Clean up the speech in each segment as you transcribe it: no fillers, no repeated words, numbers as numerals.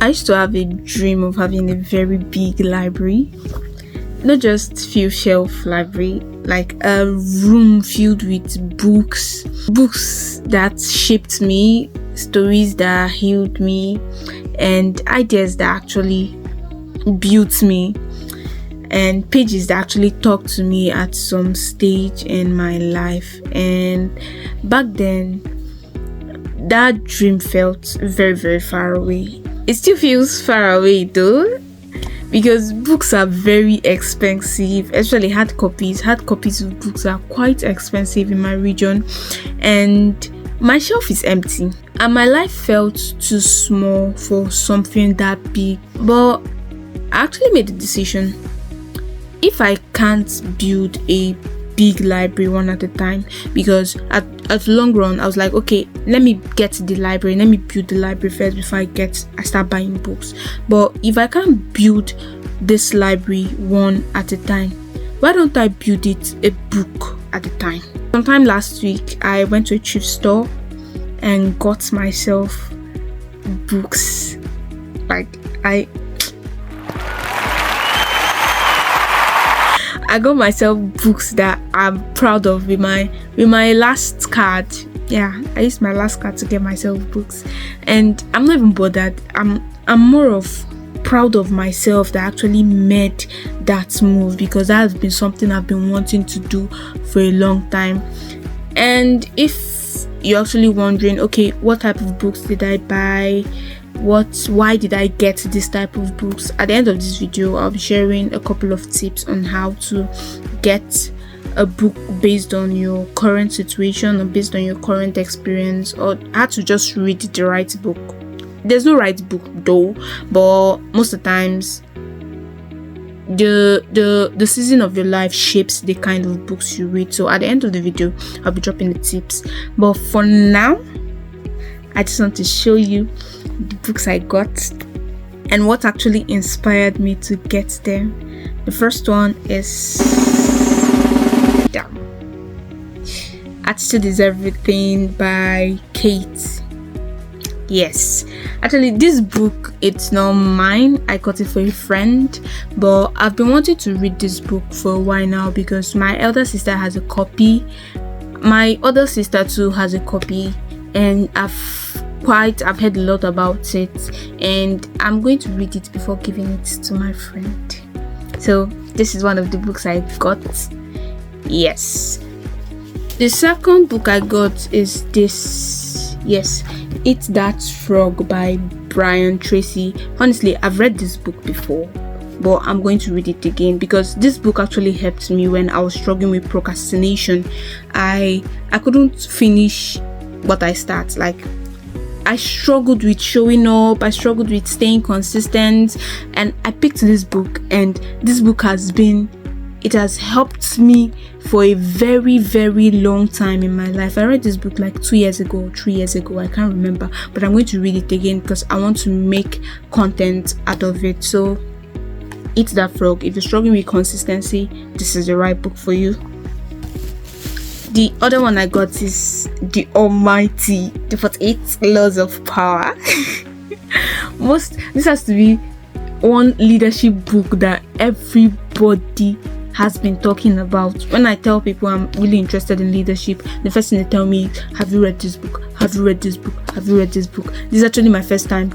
I used to have a dream of having a very big library, not just few shelf library, like a room filled with books that shaped me, stories that healed me, and ideas that actually built me, and pages that actually talked to me at some stage in my life. And back then, that dream felt very, very far away. It still feels far away though, because books are very expensive, especially hard copies. Hard copies of books are quite expensive in my region, and my shelf is empty. And my life felt too small for something that big. But I actually made the decision, if I can't build a big library one at a time, because at the long run I was like, okay, let me get the library, let me build the library first before I start buying books. But if I can't build this library one at a time, why don't I build it a book at a time? Sometime last week I went to a thrift store and got myself books. Like I got myself books that I'm proud of with my last card. Yeah, I used my last card to get myself books, and I'm not even bothered. I'm more of proud of myself that I actually made that move, because that has been something I've been wanting to do for a long time. And if you're actually wondering, okay, what type of books did I buy? Why did I get this type of books? At the end of this video, I'll be sharing a couple of tips on how to get a book based on your current situation or based on your current experience, or how to just read the right book. There's no right book though, but most of the times the season of your life shapes the kind of books you read. So at the end of the video, I'll be dropping the tips. But for now, I just want to show you the books I got and what actually inspired me to get them. The first one is Attitude is Everything by Kate. Yes, actually this book, it's not mine. I got it for a friend, but I've been wanting to read this book for a while now, because my elder sister has a copy, my other sister too has a copy, and I've heard a lot about it, and I'm going to read it before giving it to my friend. So this is one of the books I got. Yes, the second book I got is this. Yes, Eat That Frog by Brian Tracy. Honestly, I've read this book before, but I'm going to read it again, because this book actually helped me when I was struggling with procrastination. I couldn't finish what I start. Like, I struggled with showing up, I struggled with staying consistent, and I picked this book, and this book has helped me for a very, very long time in my life. I read this book like 2 years ago or 3 years ago, I can't remember, but I'm going to read it again because I want to make content out of it. So Eat That Frog. If you're struggling with consistency, this is the right book for you. The other one I got is The Almighty, the 48 Laws of Power. This has to be one leadership book that everybody has been talking about. When I tell people I'm really interested in leadership, the first thing they tell me is, have you read this book? Have you read this book? Have you read this book? This is actually my first time.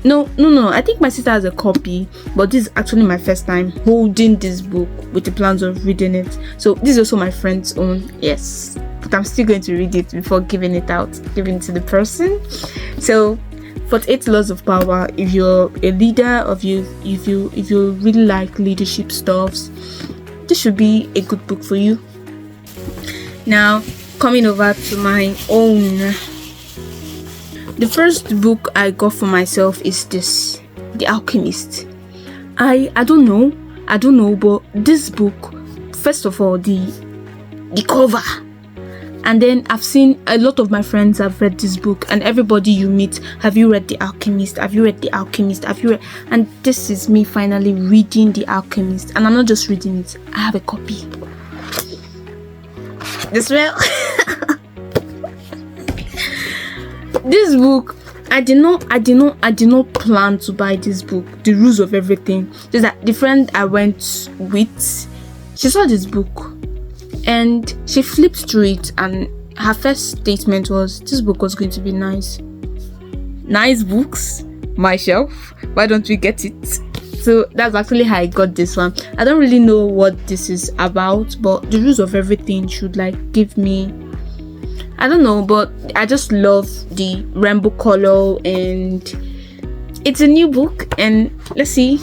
No, I think my sister has a copy, but this is actually my first time holding this book with the plans of reading it. So this is also my friend's own. Yes, but I'm still going to read it before giving it to the person. So 48 Laws of Power, if you're a leader, if you really like leadership stuffs, this should be a good book for you. Now, coming over to my own. The first book I got for myself is this, The Alchemist. I don't know, but this book, first of all, the cover, and then I've seen a lot of my friends have read this book, and everybody you meet, have you read The Alchemist? Have you read The Alchemist? Have you read? And this is me finally reading The Alchemist, and I'm not just reading it, I have a copy. The smell. This book, I did not plan to buy this book, The Rules of Everything. Just that the friend I went with, she saw this book and she flipped through it, and her first statement was this book was going to be nice. Nice books, my shelf. Why don't we get it? So that's actually how I got this one. I don't really know what this is about, but The Rules of Everything should like give me, I don't know, but I just love the rainbow color, and it's a new book, and let's see.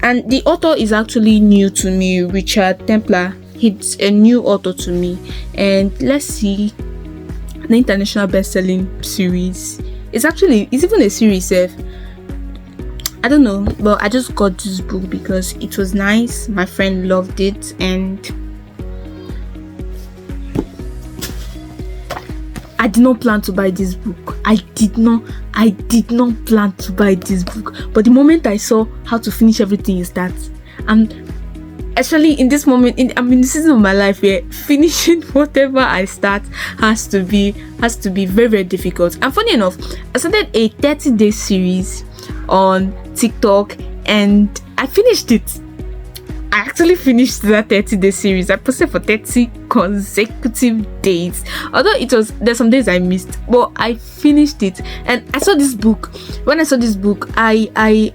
And the author is actually new to me, Richard Templar. He's a new author to me, and let's see. The international best-selling series. It's even a series. I don't know, but I just got this book because it was nice. My friend loved it, and I did not plan to buy this book. I did not plan to buy this book. But the moment I saw how to finish everything is that, and actually in this moment, I'm in the season of my life where finishing whatever I start has to be very, very difficult. And funny enough, I started a 30-day series on TikTok and I finished it. I actually finished that 30-day series. I posted for 30 consecutive days. Although there's some days I missed, but I finished it. And I saw this book. When I saw this book, I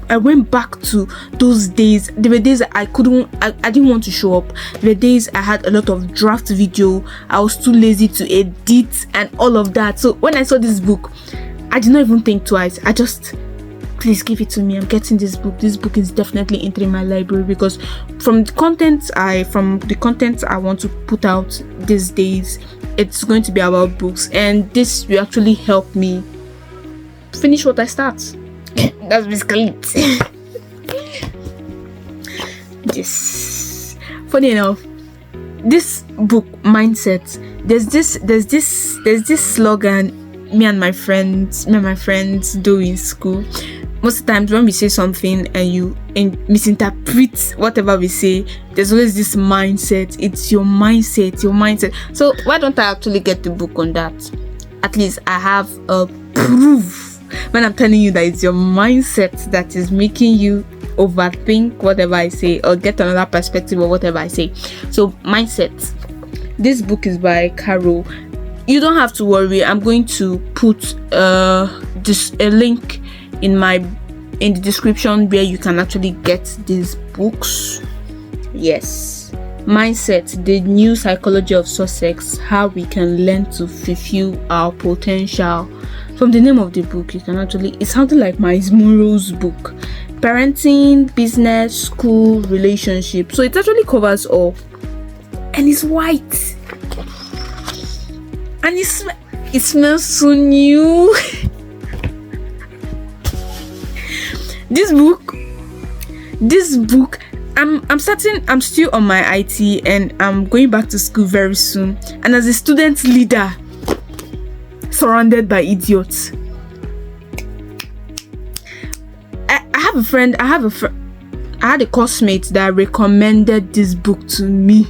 went back to those days. There were days I didn't want to show up. There were days I had a lot of draft video. I was too lazy to edit and all of that. So when I saw this book, I did not even think twice. I just, please give it to me. I'm getting this book. This book is definitely entering my library because from the content I want to put out these days, it's going to be about books, and this will actually help me finish what I start. That's basically it. Yes. Funny enough, this book mindset. There's this slogan me and my friends do in school. Most of the times when we say something and you misinterpret whatever we say, there's always this mindset. It's your mindset. So why don't I actually get the book on that? At least I have a proof when I'm telling you that it's your mindset that is making you overthink whatever I say or get another perspective or whatever I say. So mindset. This book is by Carol. You don't have to worry. I'm going to put a link in the description where you can actually get these books. Yes. Mindset, the new psychology of success, how we can learn to fulfill our potential. From the name of the book, you can actually, it sounded like Miles Monroe's book. Parenting, business, school, relationship. So it actually covers all. And it's white. And it smells so new. This book, I'm still on my IT and I'm going back to school very soon. And as a student leader, surrounded by idiots. I had a classmate that recommended this book to me.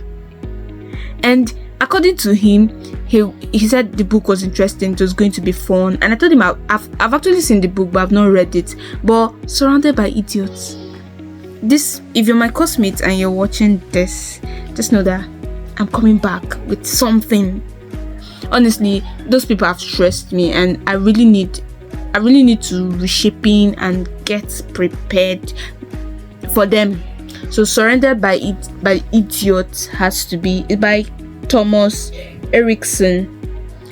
And according to him, he said the book was interesting, it was going to be fun, and I told him I've actually seen the book but I've not read it. But surrounded by idiots. This, if you're my classmate and you're watching this, just know that I'm coming back with something. Honestly, those people have stressed me, and I really need to reshaping and get prepared for them. So surrounded by idiots has to be by Thomas Erickson.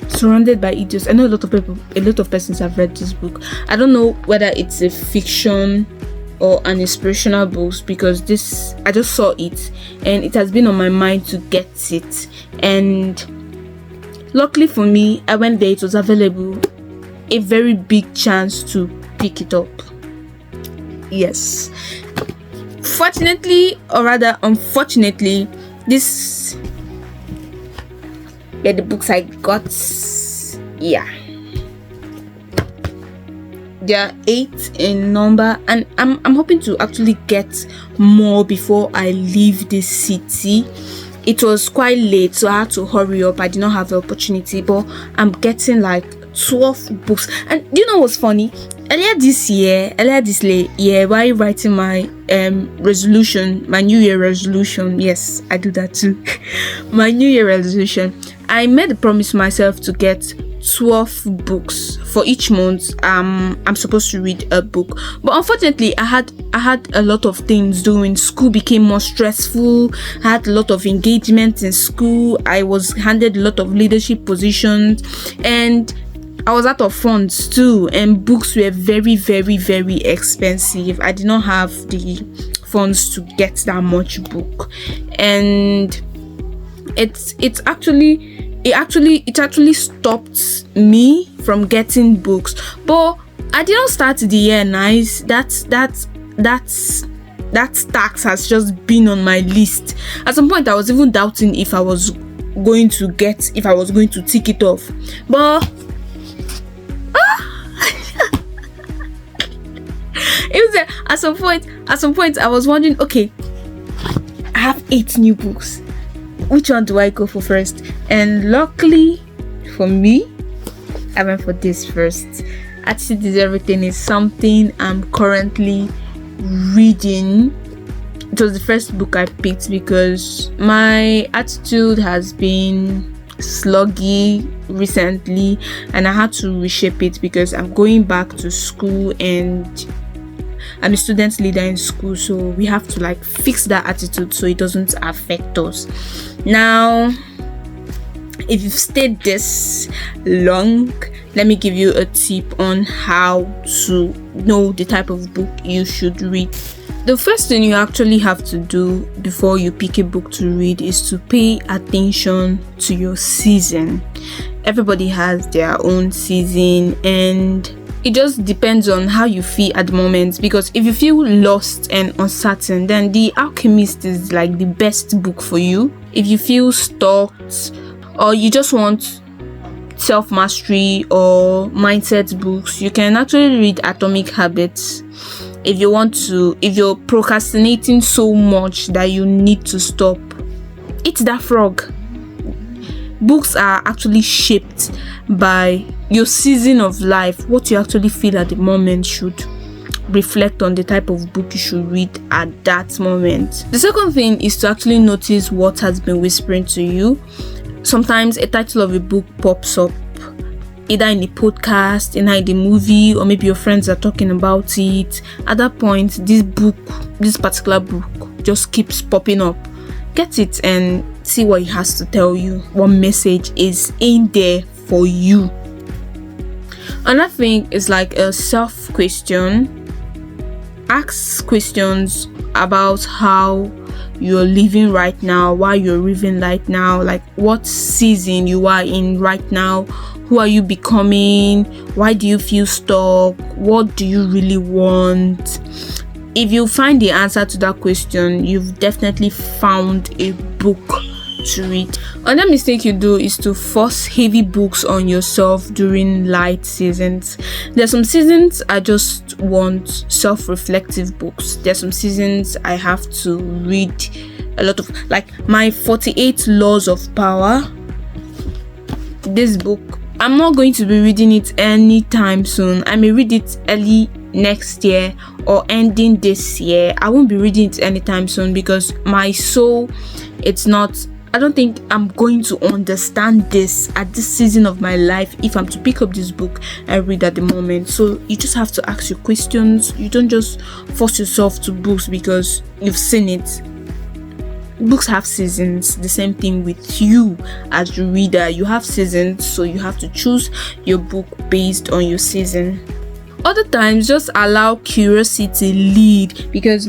Surrounded by idiots. I know a lot of persons have read this book. I don't know whether it's a fiction or an inspirational book, because I just saw it and it has been on my mind to get it, and luckily for me, I went there, it was available. A very big chance to pick it up. Yes. Fortunately, or rather unfortunately, these were the books I got. Yeah. There are 8 in number, and I'm hoping to actually get more before I leave this city. It was quite late, so I had to hurry up. I did not have the opportunity, but I'm getting like 12 books. And do you know what's funny? Earlier this year, while writing my resolution, my New Year resolution, yes, I do that too. My New Year resolution, I made a promise to myself to get 12 books for each month. I'm supposed to read a book, but unfortunately I had a lot of things doing. School became more stressful. I had a lot of engagement in school. I was handed a lot of leadership positions, and I was out of funds too, and books were very, very, very expensive. I did not have the funds to get that much book, and it actually stopped me from getting books. But I didn't start the year nice. That tax has just been on my list. At some point I was even doubting if I was going to tick it off. But it was at some point I was wondering, okay, I have 8 new books. Which one do I go for first? And luckily for me, I went for this first. Attitude is Everything is something I'm currently reading. It was the first book I picked because my attitude has been sluggy recently, and I had to reshape it because I'm going back to school and I'm a student leader in school, so we have to fix that attitude so it doesn't affect us. Now, if you've stayed this long, let me give you a tip on how to know the type of book you should read. The first thing you actually have to do before you pick a book to read is to pay attention to your season. Everybody has their own season, and it just depends on how you feel at the moment, because if you feel lost and uncertain, then The Alchemist is the best book for you. If you feel stuck, or you just want self-mastery or mindset books, you can actually read Atomic Habits. If you're procrastinating so much that you need to stop, Eat That Frog. Books are actually shaped by your season of life. What you actually feel at the moment should reflect on the type of book you should read at that moment. The second thing is to actually notice what has been whispering to you. Sometimes a title of a book pops up, either in a podcast, either in the movie, or maybe your friends are talking about it. At that point, this particular book just keeps popping up. Get it and see what it has to tell you, what message is in there for you. Another thing is a self-question. Ask questions about how you're living right now, why you're living right now, what season you are in right now, who are you becoming, why do you feel stuck, what do you really want. If you find the answer to that question, you've definitely found a book to read. Another mistake you do is to force heavy books on yourself during light seasons. There's some seasons I just want self-reflective books. There's some seasons I have to read a lot of, my 48 Laws of Power. This book, I'm not going to be reading it anytime soon. I may read it early next year or ending this year. I won't be reading it anytime soon because my soul, I don't think I'm going to understand this at this season of my life if I'm to pick up this book and read at the moment. So you just have to ask your questions. You don't just force yourself to books because you've seen it. Books have seasons. The same thing with you as a reader. You have seasons, so you have to choose your book based on your season. Other times, just allow curiosity lead, because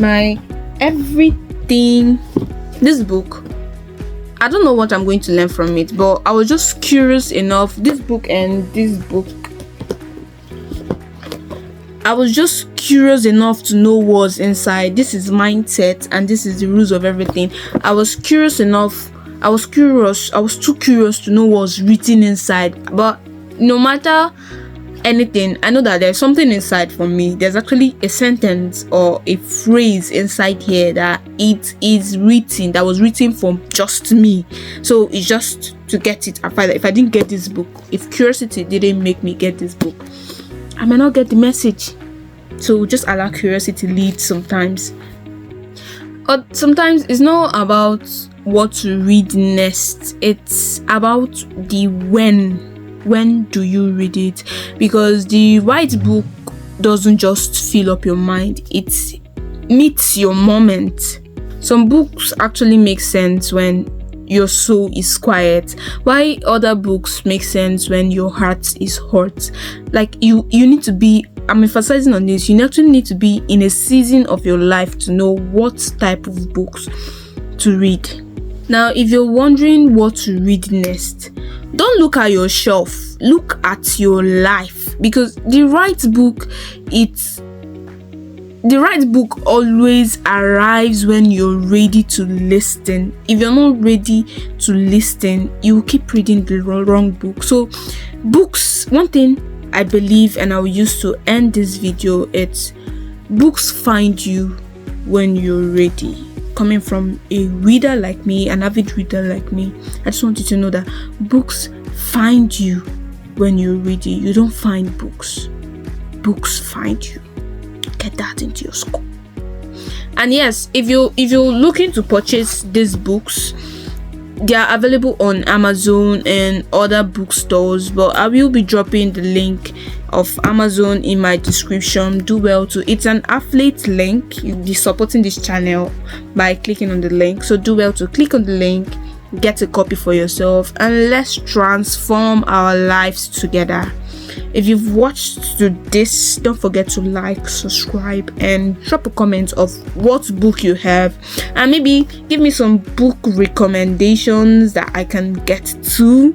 this book, I don't know what I'm going to learn from it, but I was just curious enough. I was just curious enough to know what's inside. This is mindset and this is the rules of everything. I was too curious to know what's written inside. But no matter anything, I know that there's something inside for me. There's actually a sentence or a phrase inside here that it is written, that was written for just me. So it's just to get it. I find that if I didn't get this book, if curiosity didn't make me get this book, I may not get the message. So just allow curiosity lead sometimes. Or sometimes it's not about what to read next, it's about the when do you read it, because the right book doesn't just fill up your mind, it meets your moment. Some books actually make sense when your soul is quiet, while other books make sense when your heart is hot. Like you need to be, I'm emphasizing on this, you actually need to be in a season of your life to know what type of books to read. Now, if you're wondering what to read next, don't look at your shelf, look at your life, because the right book always arrives when you're ready to listen. If you're not ready to listen, you will keep reading the wrong book. So books, one thing I believe, and I will use to end this video, it's books find you when you're ready. Coming from a reader like me, an avid reader like me, I just want you to know that books find you when you're ready. You don't find books, books find you. Get that into your skull. And yes, if you're looking to purchase these books, they are available on Amazon and other bookstores, but I will be dropping the link of Amazon in my description. Do well to, it's an affiliate link, you'll be supporting this channel by clicking on the link, so do well to click on the link, get a copy for yourself, and let's transform our lives together. If you've watched to this, don't forget to like, subscribe, and drop a comment of what book you have, and maybe give me some book recommendations that I can get to.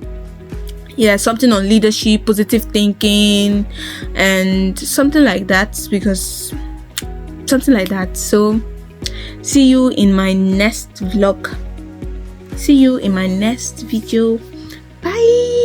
Yeah, something on leadership, positive thinking, and something like that, because something like that. So see you in my next vlog, see you in my next video. Bye.